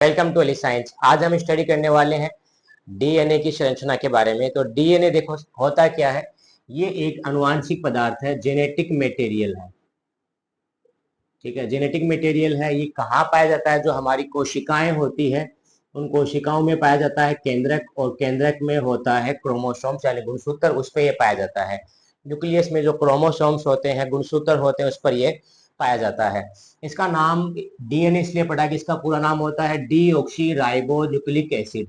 Welcome to Eli science. आज हम study करने वाले हैं डीएनए की संरचना के बारे में। तो डीएनए देखो होता क्या है, ये एक आनुवांशिक पदार्थ है, जेनेटिक मटेरियल है। ठीक है, जेनेटिक मटेरियल है। ये कहाँ पाया जाता है? जो हमारी कोशिकाएं होती है उन कोशिकाओं में पाया जाता है केंद्रक, और केंद्रक में होता है क्रोमोसोम्स यानी गुणसूत्र, उस पर यह पाया जाता है। न्यूक्लियस में जो क्रोमोसोम्स होते हैं, गुणसूत्र होते हैं, उस पर यह पाया जाता है। इसका नाम डीएनए इसलिए पड़ा कि इसका पूरा नाम होता है D oxy ribo nucleic acid.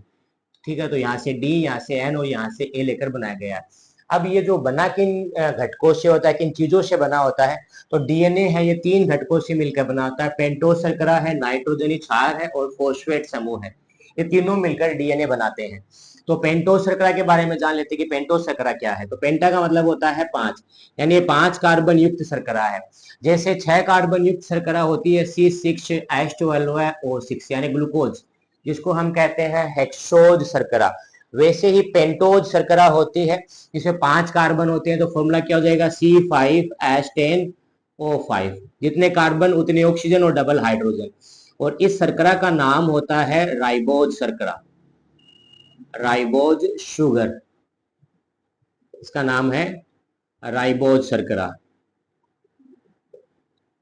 ठीक है, तो यहाँ से डी, यहाँ से एन और यहाँ से ए लेकर बनाया गया है। अब ये जो बना किन घटकों से होता है, किन चीजों से बना होता है? तो डीएनए है, ये 3 घटकों से मिलकर बना होता है। पेंटोज शर्करा है, नाइट्रोजनी क्षार है और फॉस्फेट समूह है। ये तीनों मिलकर डीएनए बनाते हैं। तो पेंटोज शर्करा के बारे में जान लेते हैं कि पेंटोज शर्करा क्या है। तो पेंटा का मतलब होता है 5, यानी ये 5 कार्बन युक्त शर्करा है। जैसे 6 कार्बन युक्त शर्करा होती है C6H12O6 यानी ग्लूकोज, जिसको हम कहते हैं हेक्सोज शर्करा। वैसे ही पेंटोज शर्करा होती है जिसमें 5 कार्बन होते हैं। तो फॉर्मूला क्या हो जाएगा? C5H10O5। जितने कार्बन उतने ऑक्सीजन और डबल हाइड्रोजन। और इस शर्करा का नाम होता है राइबोज शर्करा, राइबोज शुगर। इसका नाम है राइबोज शर्करा।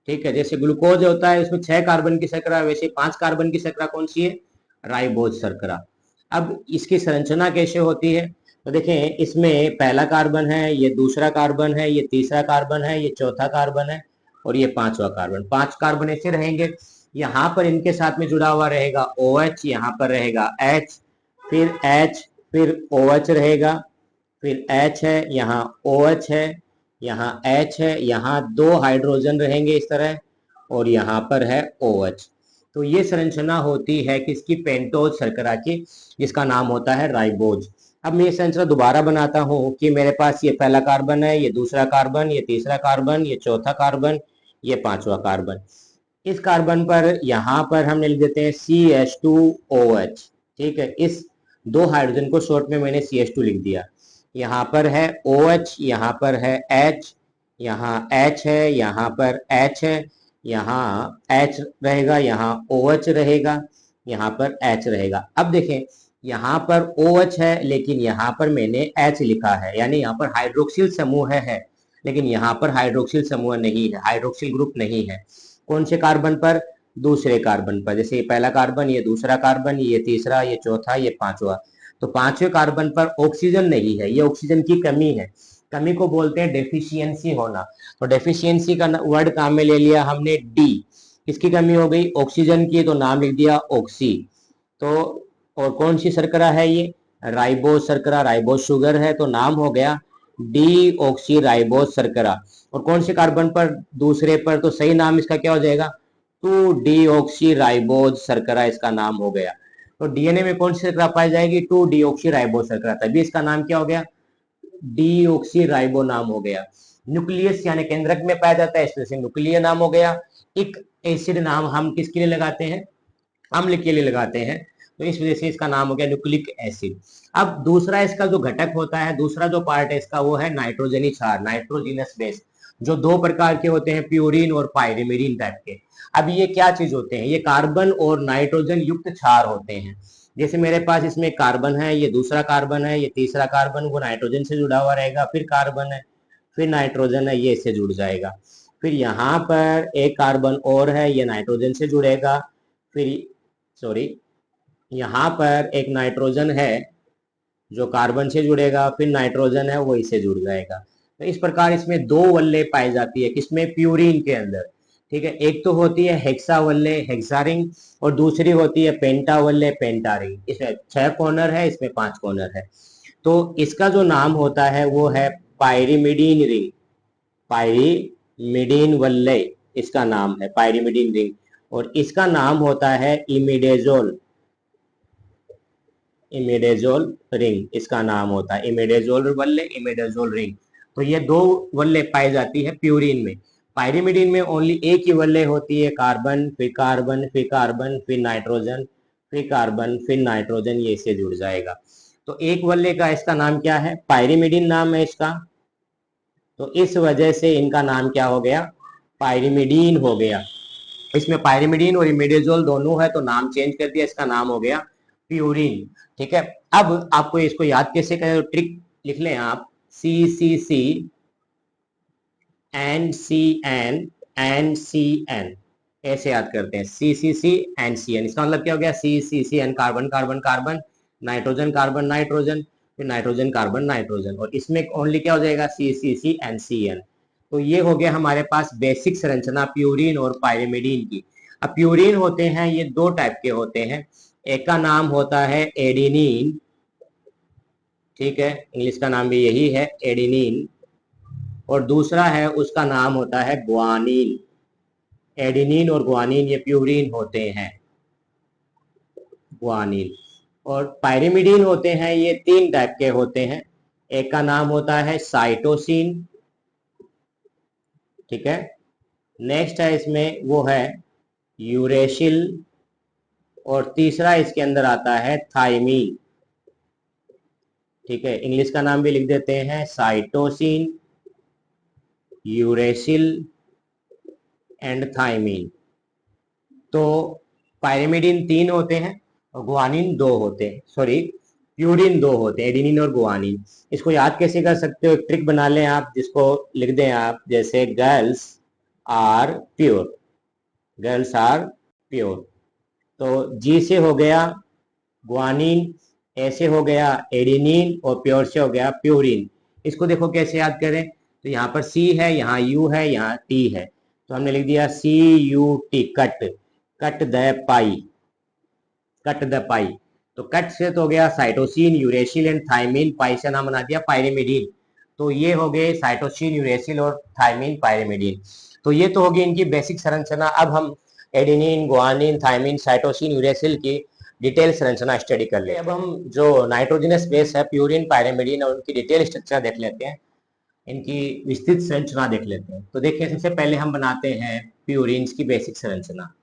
ठीक है, जैसे ग्लूकोज होता है उसमें 6 कार्बन की शर्करा, वैसे 5 कार्बन की शर्करा कौन सी है? राइबोज शर्करा। अब इसकी संरचना कैसे होती है? तो देखें, इसमें पहला कार्बन है, ये दूसरा कार्बन है, ये तीसरा कार्बन है, ये चौथा कार्बन है और ये 5वां कार्बन। 5 कार्बन ऐसे रहेंगे। यहाँ पर इनके साथ में जुड़ा हुआ रहेगा OH, यहाँ पर रहेगा H, फिर H, फिर OH रहेगा, फिर H है, यहाँ OH है, यहाँ H है, यहाँ 2 हाइड्रोजन रहेंगे इस तरह, और यहाँ पर है OH। तो ये संरचना होती है किसकी? पेंटोज शर्करा की, जिसका नाम होता है राइबोज। अब मैं ये संरचना दोबारा बनाता हूँ कि मेरे पास ये पहला कार्बन है, ये दूसरा कार्बन, ये तीसरा कार्बन, ये चौथा कार्बन, ये 5वां कार्बन। इस कार्बन पर यहाँ पर हम लिख देते हैं CH2OH। ठीक है, इस 2 हाइड्रोजन को शॉर्ट में मैंने CH2 लिख दिया। यहाँ पर है OH, यहाँ पर है H, यहाँ H है, यहाँ पर H है, यहाँ H रहेगा, यहाँ OH रहेगा, यहाँ पर H रहेगा। अब देखें, यहाँ पर OH है लेकिन यहाँ पर मैंने H लिखा है, यानी यहाँ पर हाइड्रोक्सिल समूह है लेकिन यहाँ पर हाइड्रोक्सिल समूह नहीं है, हाइड्रोक्सिल ग्रुप नहीं है। कौन से कार्बन पर? दूसरे कार्बन पर। जैसे ये पहला कार्बन, ये दूसरा कार्बन, ये तीसरा, ये चौथा, ये 5वां। तो 5वें कार्बन पर ऑक्सीजन नहीं है, ये ऑक्सीजन की कमी है। कमी को बोलते हैं डेफिशिएंसी होना। तो डेफिशिएंसी का वर्ड काम में ले लिया हमने डी। किसकी कमी हो गई? ऑक्सीजन की, तो नाम लिख दिया ऑक्सी। तो और कौन सी शर्करा है ये? राइबोज शर्करा, राइबोज शुगर है, तो नाम हो गया डी ऑक्सी राइबोज शर्करा। और कौन से कार्बन पर? दूसरे पर। तो सही नाम इसका क्या हो जाएगा? 2 डीऑक्सी राइबोज शर्करा इसका नाम हो गया। तो डीएनए में कौन सी शर्करा पाई जाएगी? 2 डीऑक्सी राइबोज शर्करा, तभी इसका नाम क्या हो गया? डीऑक्सी राइबो नाम हो गया। न्यूक्लियस यानी केंद्रक में पाया जाता है, इसलिए से न्यूक्लियर नाम हो गया। एक एसिड नाम हम किसके लिए लगाते हैं? अम्ल के लिए लगाते हैं, तो इस वजह से इसका नाम हो गया न्यूक्लिक एसिड। अब दूसरा इसका जो घटक होता है, दूसरा जो पार्ट है इसका, वो है नाइट्रोजनी क्षार, नाइट्रोजिनस बेस, जो 2 प्रकार के होते हैं, प्यूरिन और पायरिमिडीन टाइप के। अब ये क्या चीज होते हैं? ये कार्बन और नाइट्रोजन युक्त क्षार होते हैं। जैसे मेरे पास इसमें कार्बन है, ये दूसरा कार्बन है, ये तीसरा कार्बन, वो नाइट्रोजन से जुड़ा हुआ रहेगा, फिर कार्बन है, फिर नाइट्रोजन है, ये इससे जुड़ जाएगा। फिर यहाँ पर एक कार्बन और है, ये नाइट्रोजन से जुड़ेगा। फिर सॉरी, यहाँ पर एक नाइट्रोजन है जो कार्बन से जुड़ेगा, फिर नाइट्रोजन है वो इससे जुड़ जाएगा। तो इस प्रकार इसमें 2 वल्ले पाई जाती है, किसमें? प्यूरिन के अंदर। ठीक है, एक तो होती है हेक्सा वल्ले, हेक्सा रिंग, और दूसरी होती है पेंटा वल्ले, पेंटा रिंग। इसमें 6 कॉर्नर है, इसमें 5 कॉर्नर है। तो इसका जो नाम होता है वो है पायरिमिडीन रिंग, पायरिमिडीन वल्ले इसका नाम है, पायरिमिडीन रिंग। और इसका नाम होता है इमिडेजोल, इमिडेजोल रिंग इसका नाम होता है, इमिडेजोल वल्ले, इमिडेजोल रिंग। तो ये 2 वल्ले पाई जाती है प्यूरिन में। पायरिमिडीन में ओनली एक ही वल्ले होती है, कार्बन, फिर कार्बन, फिर कार्बन, फिर नाइट्रोजन, फिर कार्बन, फिर नाइट्रोजन, ये इससे जुड़ जाएगा। तो एक वल्ले का इसका नाम क्या है? पायरिमिडीन नाम है इसका। तो इस वजह से इनका नाम क्या हो गया? पायरिमिडीन हो गया। इसमें पायरिमिडीन और इमिडाजोल दोनों है, तो नाम चेंज कर दिया, इसका नाम हो गया प्यूरिन। ठीक है, अब आपको इसको याद कैसे करें, ट्रिक लिख लें आप, C C C N C N C N, ऐसे याद करते हैं, सी C C N C N. इसका मतलब क्या हो गया, C C C N carbon carbon carbon, nitrogen carbon nitrogen, फिर नाइट्रोजन कार्बन नाइट्रोजन, और इसमें ओनली क्या हो जाएगा, सी C C N C N. तो ये हो गया हमारे पास बेसिक संरचना प्यूरिन और पायरिमिडीन की। अब प्यूरिन होते हैं ये दो टाइप के होते हैं, एक का नाम होता है एडिनिन, ठीक है, इंग्लिश का नाम भी यही है एडिनिन, और दूसरा है उसका नाम होता है ग्वानिन। एडिनिन और ग्वानिन ये प्यूरिन होते हैं, ग्वानिन। और पायरिमिडीन होते हैं ये तीन टाइप के होते हैं, एक का नाम होता है साइटोसिन, ठीक है, नेक्स्ट है इसमें वो है यूरेसिल, और तीसरा इसके अंदर आता है थाइमीन। ठीक है, इंग्लिश का नाम भी लिख देते हैं, साइटोसिन, यूरेसिल एंड थाइमीन। तो पायरिमिडीन तीन होते हैं और गुआनिन दो होते हैं, सॉरी प्यूरिन दो होते हैं, एडिनिन और गुआनिन। इसको याद कैसे कर सकते हो, एक ट्रिक बना लें आप, जिसको लिख दें आप, जैसे girls are pure, girls are pure. तो जी से हो गया गुआनिन, ए से हो गया एडिनिन, और प्योर से हो गया प्यूरिन। इसको देखो कैसे याद करें, तो यहाँ पर सी है, यहाँ यू है, यहाँ टी है, तो हमने लिख दिया C U T, cut, cut the pie, cut the pie. तो कट से तो हो गया cytosine, uracil and thymine, pie से नाम बना दिया पायरिमिडीन। तो ये हो गए साइटोसिन, यूरेसिल और थाइमिन, पायरिमिडीन। तो ये तो होगी इनकी बेसिक संरचना। अब हम adenine, guanine, thymine, cytosine, uracil की डिटेल संरचना स्टडी कर लेते हैं। अब हम जो नाइट्रोजनस बेस है प्यूरिन, पायरिमिडीन, और उनकी डिटेल स्ट्रक्चर देख लेते हैं, इनकी विस्तृत संरचना देख लेते हैं। तो देखिए सबसे पहले हम बनाते हैं प्यूरिन्स की बेसिक संरचना,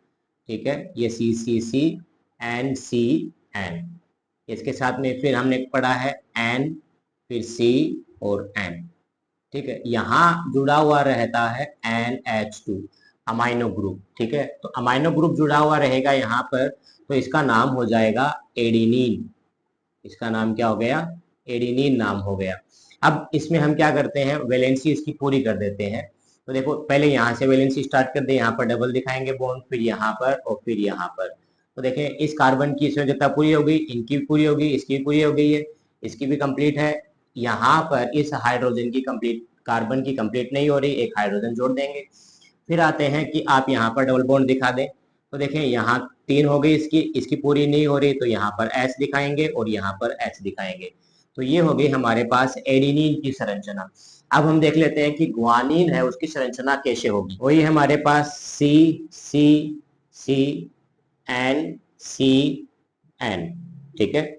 ठीक है, ये सी C C N C N, इसके साथ में फिर हमने पढ़ा है एन, फिर सी और एन, ठीक है, यहाँ जुड़ा हुआ रहता है NH2 अमाइनो ग्रुप, ठीक है, तो अमाइनो ग्रुप जुड़ा हुआ रहेगा यहाँ पर, तो इसका नाम हो जाएगा एडिनिन। इसका नाम क्या हो गया, एडिनिन नाम हो गया। अब इसमें हम क्या करते हैं, वैलेंसी इसकी पूरी कर देते हैं। तो देखो पहले यहाँ से वैलेंसी स्टार्ट कर दे, यहाँ पर डबल दिखाएंगे बॉन्ड, फिर यहाँ पर और फिर यहाँ पर। तो देखें इस कार्बन की संयोजकता पूरी हो गई, इनकी भी पूरी हो गई, इसकी भी पूरी हो गई है, इसकी भी कंप्लीट है। यहाँ पर इस हाइड्रोजन की कंप्लीट, कार्बन की कंप्लीट नहीं हो रही, एक हाइड्रोजन जोड़ देंगे। फिर आते हैं कि आप यहाँ पर डबल बॉन्ड दिखा दें, तो देखें यहाँ तीन हो गई, इसकी इसकी पूरी नहीं हो रही, तो यहाँ पर एच दिखाएंगे और यहाँ पर एच दिखाएंगे। तो ये हो गई हमारे पास एडिनिन की संरचना। अब हम देख लेते हैं कि गुआनिन है उसकी संरचना कैसे होगी। वही हमारे पास सी C C N C N, ठीक है,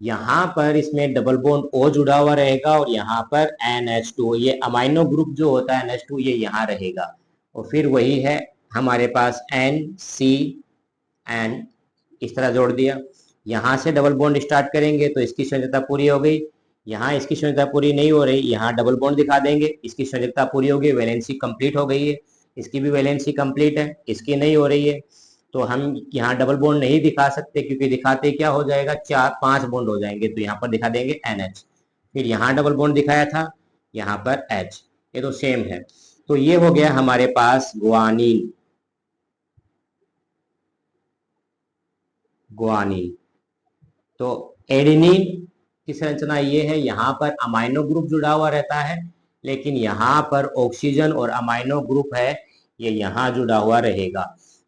यहाँ पर इसमें डबल बॉन्ड O जुड़ा हुआ रहेगा, और यहाँ पर NH2, ये अमाइनो ग्रुप जो होता है NH2 ये यहाँ रहेगा, और फिर वही है हमारे पास NCN, इस तरह जोड़ दिया। यहाँ से डबल बॉन्ड स्टार्ट करेंगे तो इसकी संयोजकता पूरी हो गई, यहाँ इसकी संयोजकता पूरी नहीं हो रही, यहाँ डबल बॉन्ड दिखा देंगे, इसकी संयोजकता पूरी हो गई, वैलेंसी कंप्लीट हो गई है, इसकी भी वैलेंसी कंप्लीट है, इसकी नहीं हो रही है, तो हम यहाँ डबल बॉन्ड नहीं दिखा सकते, क्योंकि दिखाते क्या हो जाएगा, चार पांच बॉन्ड हो जाएंगे, तो यहाँ पर दिखा देंगे NH। फिर यहाँ डबल बॉन्ड दिखाया था, यहाँ पर H, ये तो सेम है। तो ये हो गया हमारे पास गुआनिन, गुआनिन। तो एडेनिन की संरचना ये है, यहाँ पर अमाइनो ग्रुप जुड़ा हुआ रहता है, लेकिन यहाँ पर ऑक्सीजन और अमाइनो ग्रुप है, ये यहाँ जुड़ा हुआ रहेगा।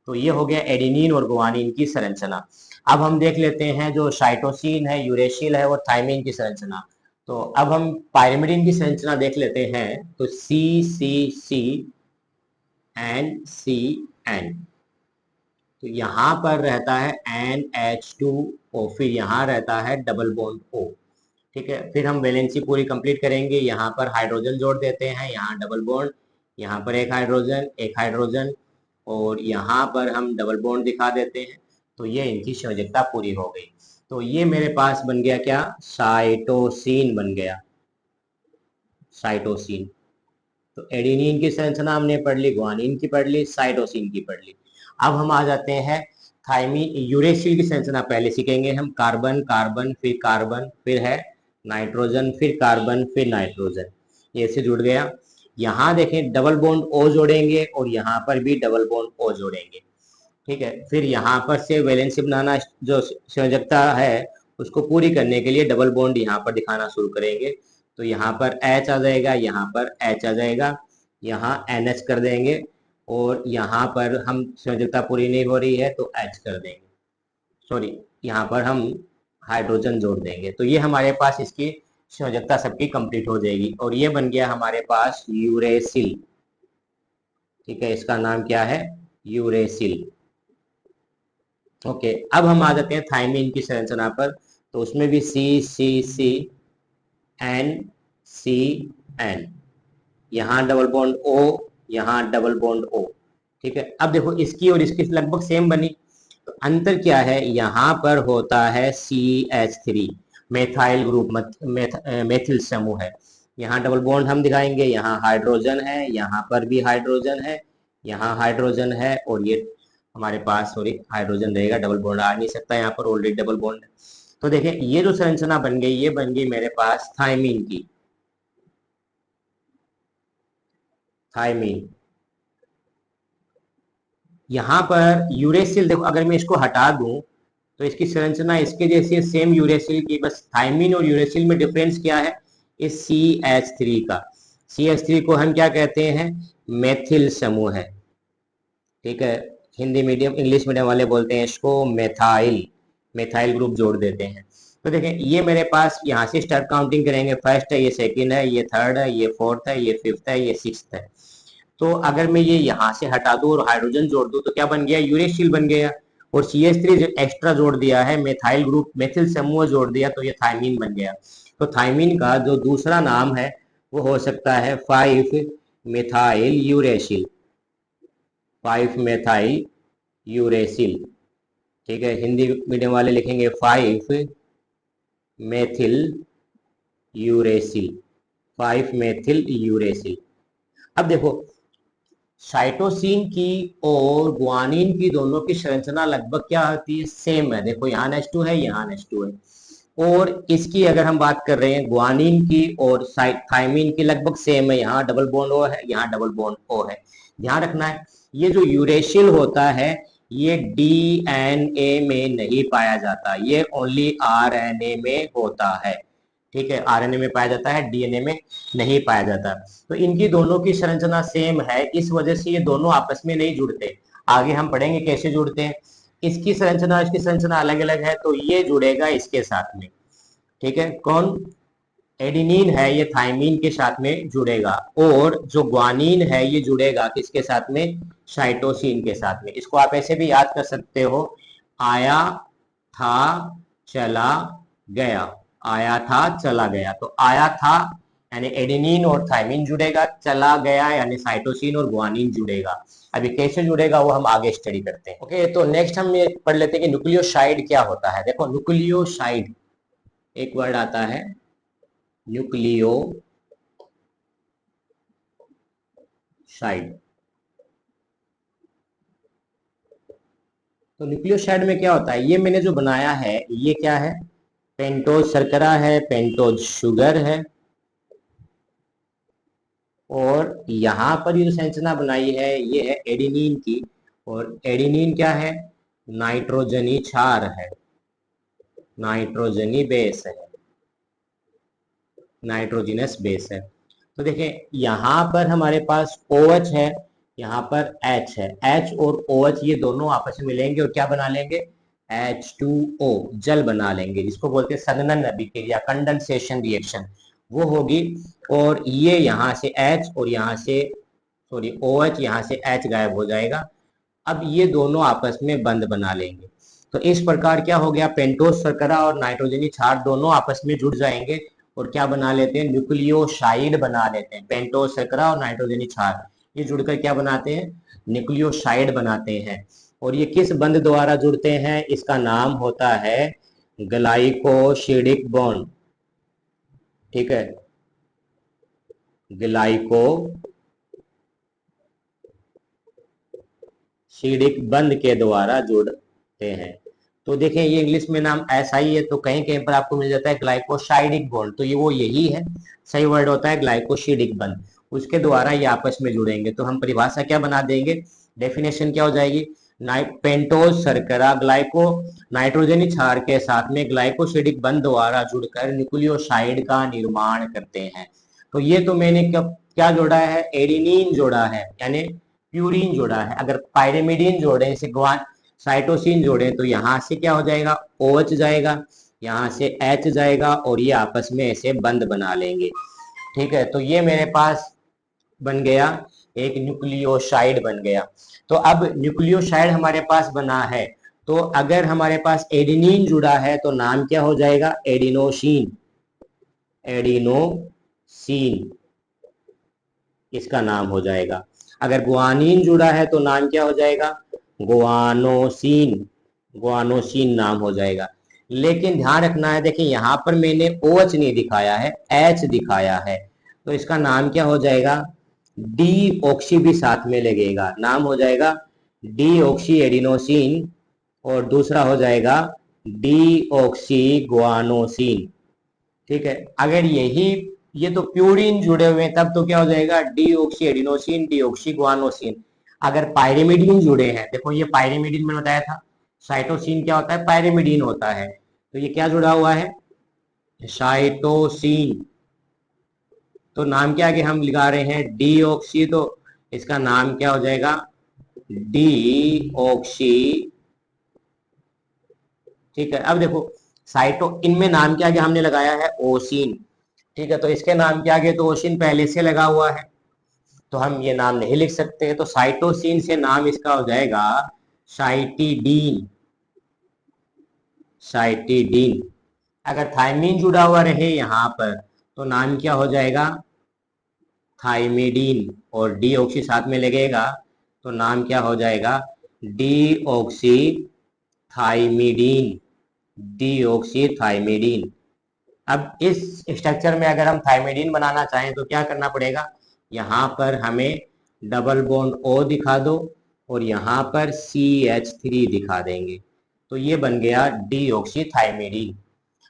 तो ये हो गया एडेनिन और गुआनिन की संरचना। अब हम देख लेते हैं जो साइटोसिन है, यूरेसिल है और थाइमिन की संरचना। तो अब हम पायरिमिडीन की संरचना देख लेते हैं, तो सी C C N C N, तो यहाँ पर रहता है NH2O, फिर यहाँ रहता है डबल बॉन्ड O, ठीक है। फिर हम वैलेंसी पूरी कंप्लीट करेंगे, यहाँ पर हाइड्रोजन जोड़ देते हैं, यहाँ डबल बॉन्ड, यहाँ पर एक हाइड्रोजन, और यहाँ पर हम डबल बॉन्ड दिखा देते हैं, तो ये इनकी संयोजकता पूरी हो गई। तो ये मेरे पास बन गया क्या, साइटोसिन बन गया, साइटोसिन। तो एडेनिन की संरचना हमने पढ़ ली, गुआनिन की पढ़ ली, साइटोसिन की पढ़ ली। अब हम आ जाते हैं थाइमीन यूरेसिल की संरचना पहले सीखेंगे हम। कार्बन कार्बन फिर है नाइट्रोजन, फिर कार्बन, फिर नाइट्रोजन, ये से जुड़ गया। यहाँ देखें डबल बॉन्ड ओ जोड़ेंगे और यहाँ पर भी डबल बॉन्ड ओ जोड़ेंगे, ठीक है। फिर यहाँ पर से वैलेंसी बनाना जो संयोजकता है उसको पूरी करने के लिए डबल बॉन्ड यहाँ पर दिखाना शुरू करेंगे। तो यहाँ पर H आ जाएगा, यहाँ पर H आ जाएगा, यहाँ NH कर देंगे और यहाँ पर हम संयोजकता पूरी नहीं हो रही है तो H कर देंगे, सॉरी यहाँ पर हम हाइड्रोजन जोड़ देंगे। तो ये हमारे पास इसकी संयोजकता सबकी कंप्लीट हो जाएगी और ये बन गया हमारे पास यूरेसिल, ठीक है। इसका नाम क्या है? यूरेसिल। ओके, अब हम आ जाते हैं थाइमीन की संरचना पर। तो उसमें भी C N C N, यहाँ डबल बॉन्ड O, यहाँ डबल बॉन्ड O, ठीक है। अब देखो इसकी और इसकी लगभग सेम बनी, तो अंतर क्या है? यहाँ पर होता है CH3 मेथाइल ग्रुप, मेथिल समूह है। यहाँ डबल बॉन्ड हम दिखाएंगे, यहाँ हाइड्रोजन है, यहाँ पर भी हाइड्रोजन है, यहाँ हाइड्रोजन है और ये हमारे पास सॉरी हाइड्रोजन रहेगा, डबल बॉन्ड आ नहीं सकता, यहाँ पर ऑलरेडी डबल बॉन्ड है। तो देखें ये जो संरचना बन गई, ये बन गई मेरे पास थाइमीन की, थाइमीन। यहाँ पर यूरेसिल देखो, अगर मैं इसको हटा दूं तो इसकी संरचना इसके जैसी है, सेम यूरेसिल की, बस थाइमीन और यूरेसिल में डिफरेंस क्या है? इस CH3 का। CH3 को हम क्या कहते हैं? मेथिल समूह है, ठीक है। हिंदी मीडियम इंग्लिश मीडियम वाले बोलते हैं इसको मेथाइल, मेथाइल ग्रुप जोड़ देते हैं। तो देखें ये मेरे पास यहाँ से स्टार्ट काउंटिंग करेंगे, फर्स्ट है, ये सेकंड है, ये थर्ड है, ये फोर्थ है, ये फिफ्थ है, ये सिक्स्थ है। तो अगर मैं ये यहाँ से हटा दूं और हाइड्रोजन जोड़ दूं तो क्या बन गया? यूरेसिल बन गया। और CH3 जो एक्स्ट्रा जोड़ दिया है, मेथाइल ग्रुप मेथिल समूह जोड़ दिया, तो ये थाइमीन बन गया। तो थाइमीन का जो दूसरा नाम है वो हो सकता है 5 मेथाइल यूरेसिल, 5 मेथाइल यूरेसिल, ठीक है। हिंदी मीडियम वाले लिखेंगे 5 मेथिल यूरेसिल, 5 मेथिल यूरेसिल। अब देखो साइटोसिन की और ग्वानिन की दोनों की संरचना लगभग क्या होती है? सेम है। देखो यहाँ H2 है, यहाँ H2 है। और इसकी अगर हम बात कर रहे हैं ग्वानिन की और थाइमीन की, लगभग सेम है। यहाँ डबल बॉन्ड O है, यहाँ डबल बॉन्ड O है। ध्यान रखना है ये जो यूरेसिल होता है ये DNA में नहीं पाया जाता, ये ओनली RNA में होता है, ठीक है। RNA में पाया जाता है, DNA में नहीं पाया जाता। तो इनकी दोनों की संरचना सेम है, इस वजह से ये दोनों आपस में नहीं जुड़ते। आगे हम पढ़ेंगे कैसे जुड़ते हैं। इसकी संरचना इसकी संरचना अलग अलग है, तो ये जुड़ेगा इसके साथ में, ठीक है। कौन? एडिनिन है, ये थाइमीन के साथ में जुड़ेगा। और जो ग्वानिन है ये जुड़ेगा किसके साथ में? साइटोसिन के साथ में। इसको आप ऐसे भी याद कर सकते हो, आया था चला गया, आया था चला गया। तो आया था यानी एडेनिन और थाइमीन जुड़ेगा, चला गया यानी साइटोसिन और ग्वानिन जुड़ेगा। अभी कैसे जुड़ेगा वो हम आगे स्टडी करते हैं। ओके, तो नेक्स्ट हम ये पढ़ लेते हैं कि न्यूक्लियोसाइड क्या होता है। देखो न्यूक्लियोसाइड एक वर्ड आता है, न्यूक्लियोसाइड। तो न्यूक्लियोसाइड में क्या होता है? ये मैंने जो बनाया है ये क्या है? पेंटोज शर्करा है, पेंटोज शुगर है। और यहाँ पर ये जो संरचना बनाई है ये है एडिनिन की, और एडिनिन क्या है? नाइट्रोजनी क्षार है, नाइट्रोजनी बेस है, नाइट्रोजिनस बेस है। तो देखें यहाँ पर हमारे पास OH है, यहाँ पर H है। H और OH ये दोनों आपस में मिलेंगे और क्या बना लेंगे? H2O, जल बना लेंगे, जिसको बोलते हैं संघनन अभिक्रिया, कंडेंसेशन रिएक्शन, वो होगी। और ये यहाँ से H और यहाँ से सॉरी OH, यहाँ से H गायब हो जाएगा। अब ये दोनों आपस में बंध बना लेंगे। तो इस प्रकार क्या हो गया? पेंटोज शर्करा और नाइट्रोजनी क्षार दोनों आपस में जुड़ जाएंगे और क्या बना लेते हैं? न्यूक्लियोसाइड बना लेते हैं। पेंटोज शर्करा और नाइट्रोजनी क्षार ये जुड़कर क्या बनाते हैं? न्यूक्लियोसाइड बनाते हैं। और ये किस बंध द्वारा जुड़ते हैं? इसका नाम होता है ग्लाइकोसिडिक बॉन्ड, ठीक है। ग्लाइकोसिडिक शीडिक बंध के द्वारा जुड़ते हैं। तो देखें ये इंग्लिश में नाम ऐसा ही है, तो कहीं कहीं पर आपको मिल जाता है ग्लाइकोसाइडिक बॉन्ड, तो ये वो यही है, सही वर्ड होता है ग्लाइकोसिडिक बंध, उसके द्वारा ये आपस में जुड़ेंगे। तो हम परिभाषा क्या बना देंगे, डेफिनेशन क्या हो जाएगी, पेंटोज शर्करा ग्लाइको नाइट्रोजनी क्षार के साथ में ग्लाइकोसिडिक बंध द्वारा जुड़कर न्यूक्लियोसाइड का निर्माण करते हैं। तो ये तो मैंने क्या जोड़ा है, एडिनिन जोड़ा है, यानी प्यूरिन जोड़ा है। अगर पायरिमिडीन जोड़े, जैसे ग्वान साइटोसिन जोड़े, तो यहाँ से क्या हो जाएगा, OH जाएगा, यहाँ से H जाएगा, और ये आपस में ऐसे बंध बना लेंगे। ठीक है, तो ये मेरे पास बन गया एक न्यूक्लियोसाइड बन गया। तो अब न्यूक्लियोसाइड हमारे पास बना है, तो अगर हमारे पास एडिनिन जुड़ा है तो नाम क्या हो जाएगा, एडिनोसिन, एडिनोसिन इसका नाम हो जाएगा। अगर गुआनिन जुड़ा है तो नाम क्या हो जाएगा, गुआनोसिन, गुआनोसिन नाम हो जाएगा। लेकिन ध्यान रखना है, देखिए यहाँ पर मैंने OH नहीं दिखाया है, H दिखाया है, तो इसका नाम क्या हो जाएगा, डी ऑक्सी भी साथ में लगेगा, नाम हो जाएगा डी ऑक्सी एडिनोसिन, और दूसरा हो जाएगा डी ऑक्सी गुआनोसिन। ठीक है, अगर यही ये तो प्यूरिन जुड़े हुए हैं तब तो क्या हो जाएगा, D oxy adenosine D oxy guanosine. अगर पायरिमिडीन जुड़े हैं, देखो ये पायरिमिडीन मैंने बताया था, साइटोसिन क्या होता है, पायरिमिडीन होता है, तो ये क्या जुड़ा हुआ है, साइटोसिन। तो नाम क्या आगे हम लिखा रहे हैं, डी ऑक्सी, तो इसका नाम क्या हो जाएगा, डी ऑक्सी। ठीक है, अब देखो साइटो, इनमें नाम के आगे हमने लगाया है ओसिन। ठीक है, तो इसके नाम के आगे तो ओसिन पहले से लगा हुआ है, तो हम ये नाम नहीं लिख सकते, तो साइटोसिन से नाम इसका हो जाएगा साइटिडीन, साइटिडीन। अगर थायमीन जुड़ा हुआ रहे यहाँ पर तो नाम क्या हो जाएगा, थाइमिडीन, और डी ऑक्सी साथ में लगेगा तो नाम क्या हो जाएगा, D oxy thymidine, D oxy thymidine. अब इस स्ट्रक्चर में अगर हम थाइमिडीन बनाना चाहें तो क्या करना पड़ेगा, यहाँ पर हमें डबल बॉन्ड O दिखा दो और यहाँ पर CH3 दिखा देंगे, तो ये बन गया डी ऑक्सी थाइमिडीन।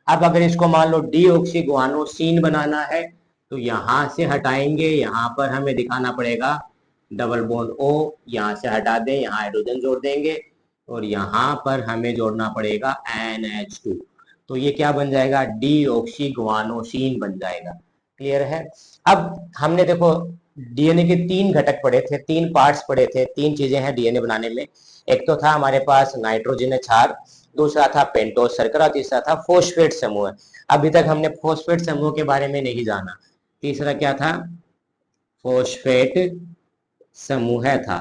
अब अगर इसको मान लो डी ऑक्सी गुआनोसिन बनाना है तो यहाँ से हटाएंगे, यहाँ पर हमें दिखाना पड़ेगा डबल बॉन्ड O, यहाँ से हटा दें, यहाँ हाइड्रोजन जोड़ देंगे, और यहाँ पर हमें जोड़ना पड़ेगा NH2, तो ये क्या बन जाएगा, डी ऑक्सी गुआनोसिन बन जाएगा। क्लियर है। अब हमने देखो DNA के 3 घटक पढ़े थे, 3 पार्ट्स पढ़े थे, 3 चीजें हैं DNA बनाने में। एक तो था हमारे पास नाइट्रोजन क्षार, दूसरा था पेंटोज शर्करा, तीसरा था फोस्फेट समूह। अभी तक हमने फोस्फेट समूह के बारे में नहीं जाना। तीसरा क्या था, फोस्फेट समूह था।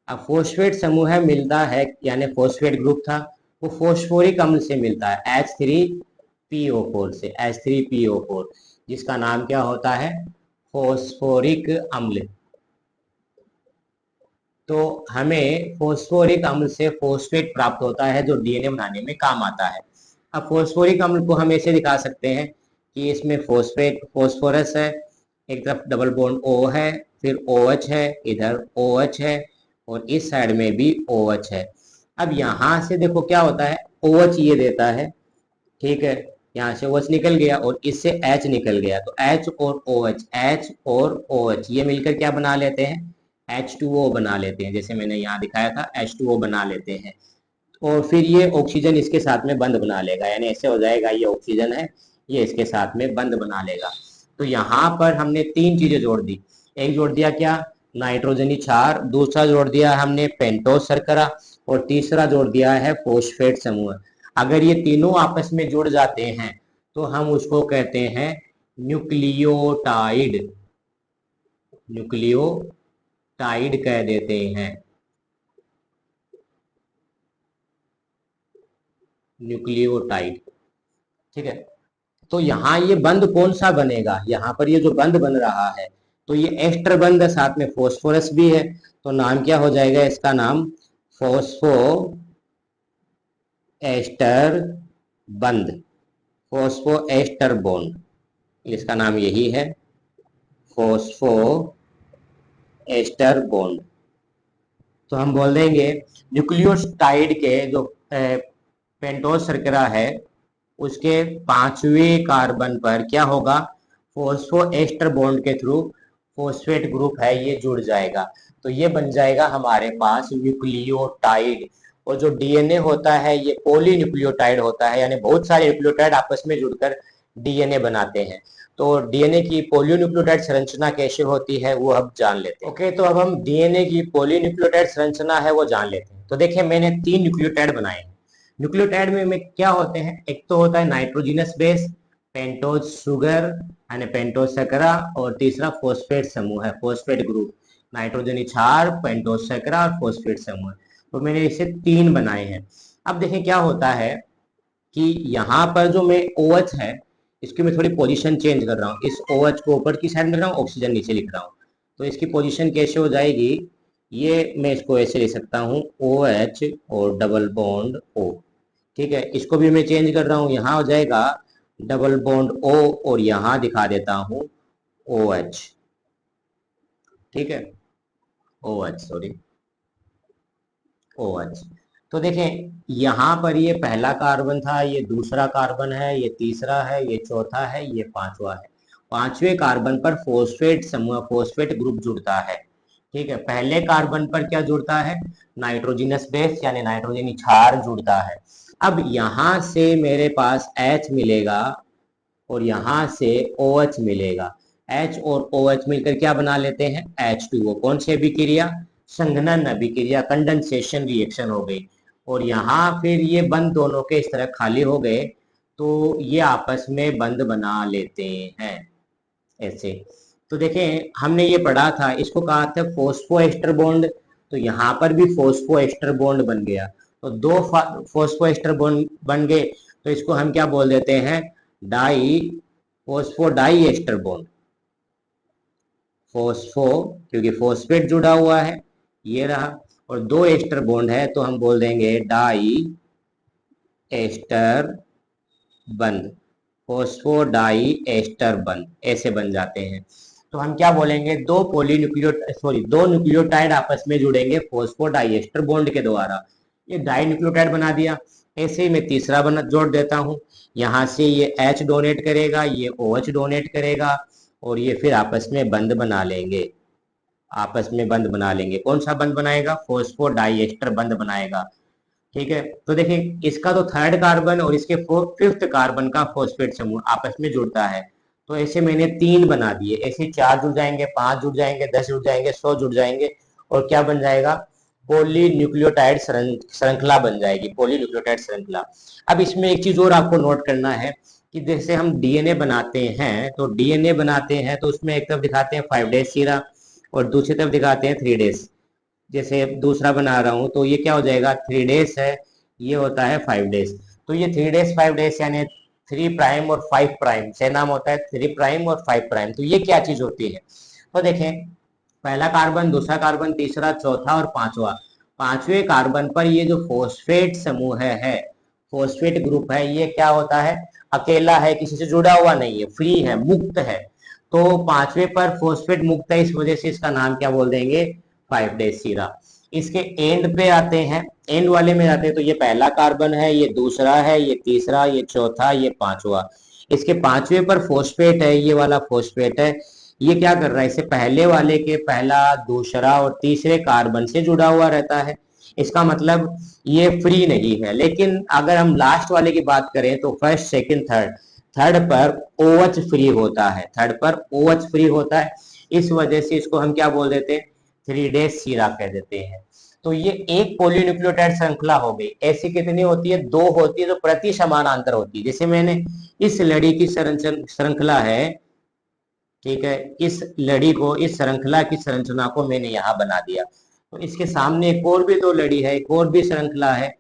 अब फोस्फेट समूह मिलता है, यानी फोस्फेट ग्रुप था, वो फोस्फोरिक अम्ल से मिलता है H3PO4 से, H3PO4, जिसका नाम क्या होता है, फोस्फोरिक अम्ल। तो हमें फोस्फोरिक अम्ल से फोस्फेट प्राप्त होता है जो DNA बनाने में काम आता है। अब फोस्फोरिक अम्ल को हम ऐसे दिखा सकते हैं कि इसमें फोस्फेट, फोस्फोरस है, एक तरफ डबल बॉन्ड O है, फिर OH है, इधर OH है, और इस साइड में भी OH है। अब यहाँ से देखो क्या होता है, OH ये देता है, ठीक है, यहाँ से OH निकल गया और इससे H निकल गया, तो H और OH, H और OH ये मिलकर क्या बना लेते हैं, H2O बना लेते हैं, जैसे मैंने यहाँ दिखाया था H2O बना लेते हैं। और फिर ये ऑक्सीजन इसके साथ में बंध बना लेगा, यानी ऐसे हो जाएगा, ये ऑक्सीजन है, ये इसके साथ में बंध बना लेगा। तो यहाँ पर हमने 3 चीजें जोड़ दी, एक जोड़ दिया क्या, नाइट्रोजनी क्षार, दूसरा जोड़ दिया हमने पेंटोज शर्करा, और तीसरा जोड़ दिया है फोस्फेट समूह। अगर ये तीनों आपस में जुड़ जाते हैं तो हम उसको कहते हैं न्यूक्लियोटाइड, न्यूक्लियोटाइड कह देते हैं, न्यूक्लियोटाइड। ठीक है, तो यहाँ ये बंध कौन सा बनेगा, यहाँ पर ये जो बंध बन रहा है तो ये एस्टर बंध है, साथ में फोस्फोरस भी है, तो नाम क्या हो जाएगा, इसका नाम फोस्फो एस्टर बंध, फोस्फो एस्टर बॉन्ड, इसका नाम यही है, फोस्फो एस्टर बॉन्ड। तो हम बोल देंगे न्यूक्लियोटाइड के जो पेंटोज शर्करा है उसके 5वें कार्बन पर क्या होगा, फोस्फोएस्टर बॉन्ड के थ्रू फोस्फेट ग्रुप है ये जुड़ जाएगा। तो ये बन जाएगा हमारे पास न्यूक्लियोटाइड। और जो डीएनए होता है ये पॉलीन्यूक्लियोटाइड होता है, यानी बहुत सारे न्यूक्लियोटाइड आपस में जुड़कर डीएनए बनाते हैं। तो डीएनए की पॉलीन्यूक्लियोटाइड संरचना कैसे होती है वो अब जान लेते हैं। ओके, तो अब हम डीएनए की पॉलीन्यूक्लियोटाइड संरचना है वो जान लेते हैं। तो देखिए मैंने 3 न्यूक्लियोटाइड बनाए हैं। न्यूक्लियोटाइड में क्या होते हैं, एक तो होता है नाइट्रोजिनस बेस, पेंटोज शुगर यानी पेंटोज शर्करा, और तीसरा फोस्फेट समूह है, फोस्फेट ग्रुप, नाइट्रोजनी क्षार, पेंटोज शर्करा और फोस्फेट समूह। तो मैंने इसे 3 बनाए हैं। अब देखें क्या होता है कि यहाँ पर जो मैं OH है इसकी मैं थोड़ी पोजीशन चेंज कर रहा हूँ। इस OH को ऊपर की साइड में लिख रहा हूँ, ऑक्सीजन नीचे लिख रहा हूँ। तो इसकी पोजीशन कैसे हो जाएगी, ये मैं इसको ऐसे लिख सकता हूँ, OH और डबल बॉन्ड O। ठीक है, इसको भी मैं चेंज कर रहा हूँ, यहाँ हो जाएगा डबल बॉन्ड O और यहाँ दिखा देता हूँ OH। ठीक है, OH, सॉरी, OH। तो देखें यहाँ पर ये पहला कार्बन था, ये दूसरा कार्बन है, ये तीसरा है, ये चौथा है, ये पांचवा है। 5वें कार्बन पर फोस्फेट समूह, फोस्फेट ग्रुप जुड़ता है। ठीक है, पहले कार्बन पर क्या जुड़ता है, नाइट्रोजिनस बेस यानी नाइट्रोजनी क्षार जुड़ता है। अब यहाँ से मेरे पास H मिलेगा और यहाँ से OH मिलेगा। H और OH मिलकर क्या बना लेते हैं, H2O। कौन सी अभिक्रिया, संघनन अभिक्रिया, कंडेंसेशन रिएक्शन हो गई। और यहाँ फिर ये बंद दोनों के इस तरह खाली हो गए, तो ये आपस में बंद बना लेते हैं ऐसे। तो देखें हमने ये पढ़ा था, इसको कहा था फोस्फोएस्टर बॉन्ड। तो यहाँ पर भी फोस्फोएस्टर बॉन्ड बन गया। तो 2 फोस्फोएस्टर बॉन्ड बन गए, तो इसको हम क्या बोल देते हैं, डाई फोस्फोडाई एस्टर बॉन्ड। फोस्फो क्योंकि फोस्फेट जुड़ा हुआ है, ये रहा, और 2 एस्टर बॉन्ड है तो हम बोल देंगे डाई एस्टर बंद, फोस्फोडाई एस्टर बंद, ऐसे बन जाते हैं। तो हम क्या बोलेंगे, दो न्यूक्लियोटाइड आपस में जुड़ेंगे फोस्फोडाई एस्टर बॉन्ड के द्वारा, ये डाई न्यूक्लियोटाइड बना दिया। ऐसे ही मैं तीसरा बना जोड़ देता हूँ, यहाँ से ये H डोनेट करेगा, ये OH डोनेट करेगा, और ये फिर आपस में बंद बना लेंगे, आपस में बंद बना लेंगे। कौन सा बंद बनाएगा, फोस्फोडाइएस्टर बंद बनाएगा। ठीक है, तो देखिए इसका तो 3rd कार्बन और इसके 5th कार्बन का फोस्फेट समूह आपस में जुड़ता है। तो ऐसे मैंने 3 बना दिए, ऐसे 4 जुड़ जाएंगे, 5 जुड़ जाएंगे, 10 जुड़ जाएंगे, 100 जुड़ जाएंगे, और क्या बन जाएगा, पॉलीन्यूक्लियोटाइड श्रृंखला बन जाएगी, पॉलीन्यूक्लियोटाइड श्रृंखला। अब इसमें एक चीज और आपको नोट करना है कि जैसे हम डीएनए बनाते हैं, तो डीएनए बनाते हैं तो उसमें एक तरफ दिखाते हैं 5 डेज सीरा और दूसरी तरफ दिखाते हैं 3 डेज। जैसे दूसरा बना रहा हूं तो ये क्या हो जाएगा, 3 डेज है, ये होता है 5 डेज। तो ये 3 डेज 5 डेज यानी 3 प्राइम और 5 प्राइम से नाम होता है 3 प्राइम और 5 प्राइम। तो ये क्या चीज होती है, तो देखें पहला कार्बन, दूसरा कार्बन, तीसरा, चौथा और पांचवा, 5वें कार्बन पर ये जो फोस्फेट समूह है, फोस्फेट ग्रुप है, ये क्या होता है, अकेला है, किसी से जुड़ा हुआ नहीं है, फ्री है, मुक्त है। तो 5वें पर फोस्फेट मुक्त है, इस वजह से इसका नाम क्या बोल देंगे, 5 डेज सीरा। इसके एंड पे आते हैं, एंड वाले में आते हैं, तो ये पहला कार्बन है, ये दूसरा है, ये तीसरा, ये चौथा, ये पांचवा। इसके 5वें पर फोस्फेट है, ये वाला फोस्फेट है, ये क्या कर रहा है, इससे पहले वाले के पहला, दूसरा और तीसरे कार्बन से जुड़ा हुआ रहता है। इसका मतलब ये फ्री नहीं है। लेकिन अगर हम लास्ट वाले की बात करें तो फर्स्ट, सेकंड, थर्ड, थर्ड पर OH फ्री होता है, थर्ड पर OH फ्री होता है, इस वजह से इसको हम क्या बोल देते हैं, 3 डेज सीरा कह देते हैं। तो ये एक पॉलीन्यूक्लियोटाइड श्रृंखला हो गई। ऐसी कितनी होती है, 2 होती है, जो प्रति समानांतर होती है। जैसे मैंने इस लड़ी की श्रृंखला है, ठीक है, इस लड़ी को, इस श्रृंखला की संरचना को मैंने यहाँ बना दिया, तो इसके सामने एक और भी तो लड़ी है, एक और भी श्रृंखला है,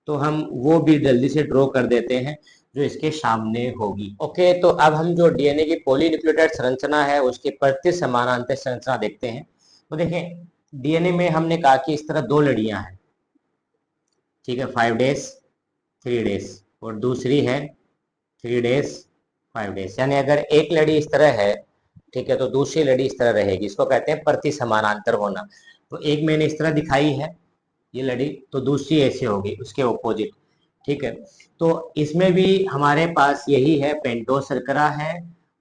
तो हम वो भी जल्दी से ड्रॉ कर देते हैं जो इसके सामने होगी। ओके, तो अब हम जो डीएनए की पॉलीन्यूक्लियोटाइड संरचना है उसके प्रति समानांतर संरचना देखते हैं। तो देखें डीएनए में हमने कहा कि इस तरह 2 लड़ियां हैं, ठीक है, 5 डेज 3 डेज, और दूसरी है 3 डेज 5 डेज। यानी अगर एक लड़ी इस तरह है, ठीक है, तो दूसरी लड़ी इस तरह रहेगी, इसको कहते हैं प्रति समानांतर होना। तो एक मैंने इस तरह दिखाई है ये लड़ी, तो दूसरी ऐसे होगी उसके ऑपोजिट। ठीक है, तो इसमें भी हमारे पास यही है, पेंटोस शर्करा है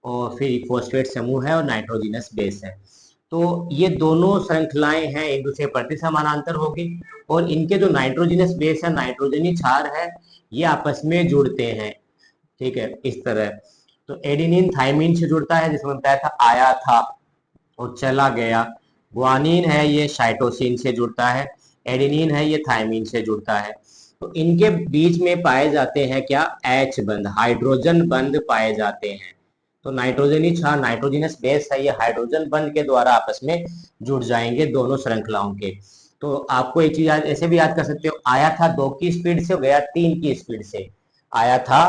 और फिर फॉस्फेट समूह है और नाइट्रोजनस बेस है। तो ये दोनों श्रृंखलाएं हैं एक दूसरे के प्रति समानांतर होगी, और इनके जो नाइट्रोजनस बेस है, नाइट्रोजनी क्षार है, ये आपस में जुड़ते हैं। ठीक है, इस तरह। तो एडिनिन थाइमिन से जुड़ता है, जिसमें बताया था आया था और चला गया। ग्वानिन है ये साइटोसिन से जुड़ता है, एडेनिन है ये थाइमिन से जुड़ता है। तो इनके बीच में पाए जाते हैं क्या, एच बंध, हाइड्रोजन बंध पाए जाते हैं। तो नाइट्रोजनी क्षार नाइट्रोजनस बेस है, ये हाइड्रोजन बंध के द्वारा आपस में जुड़ जाएंगे दोनों श्रृंखलाओं के। तो आपको एक चीज ऐसे भी याद कर सकते हो, आया था 2 की स्पीड से, गया 3 की स्पीड से। आया था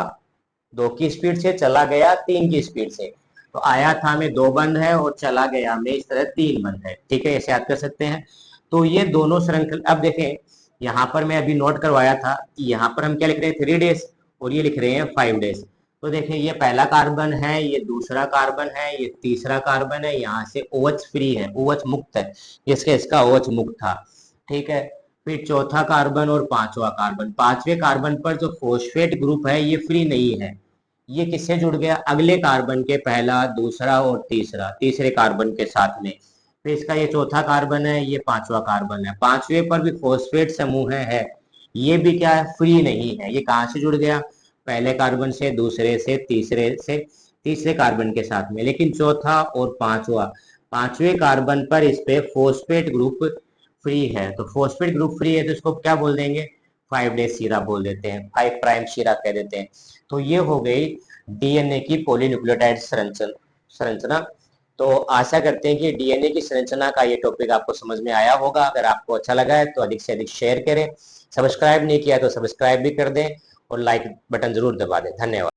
2 की स्पीड से, चला गया 3 की स्पीड से। तो आया था में 2 बंद है और चला गया में इस तरह 3 बंद है। ठीक है, ऐसे याद कर सकते हैं। तो ये दोनों श्रृंखला, अब देखें यहाँ पर मैं अभी नोट करवाया था, यहाँ पर हम क्या लिख रहे हैं 3 डेज और ये लिख रहे हैं 5 डेज। तो देखिए ये पहला कार्बन है, ये दूसरा कार्बन है, ये तीसरा कार्बन है, यहाँ से OH फ्री है, OH मुक्त है, इसका OH मुक्त था। ठीक है, फिर चौथा कार्बन और पांचवा कार्बन, पांचवे कार्बन पर जो फॉस्फेट ग्रुप है ये फ्री नहीं है, ये किससे जुड़ गया, अगले कार्बन के, पहला दूसरा और तीसरा, तीसरे कार्बन के साथ में। फिर इसका ये चौथा कार्बन है, ये पांचवा कार्बन है, पांचवे पर भी फॉस्फेट समूह है, ये भी क्या है, फ्री नहीं है। ये कहां से जुड़ गया, पहले कार्बन से, दूसरे से, तीसरे कार्बन के साथ में। लेकिन चौथा और पांचवा, पांचवे कार्बन पर इस पे फॉस्फेट ग्रुप फ्री है। तो फॉस्फेट ग्रुप फ्री है तो इसको क्या बोल देंगे, 5 डेज शीरा बोल देते हैं, 5 प्राइम शीरा कह देते हैं। तो ये हो गई डीएनए की पॉलीन्यूक्लियोटाइड संरचना। तो आशा करते हैं कि डीएनए की संरचना का ये टॉपिक आपको समझ में आया होगा। अगर आपको अच्छा लगा है तो अधिक से अधिक शेयर करें, सब्सक्राइब नहीं किया तो सब्सक्राइब भी कर दें और लाइक बटन जरूर दबा दें। धन्यवाद।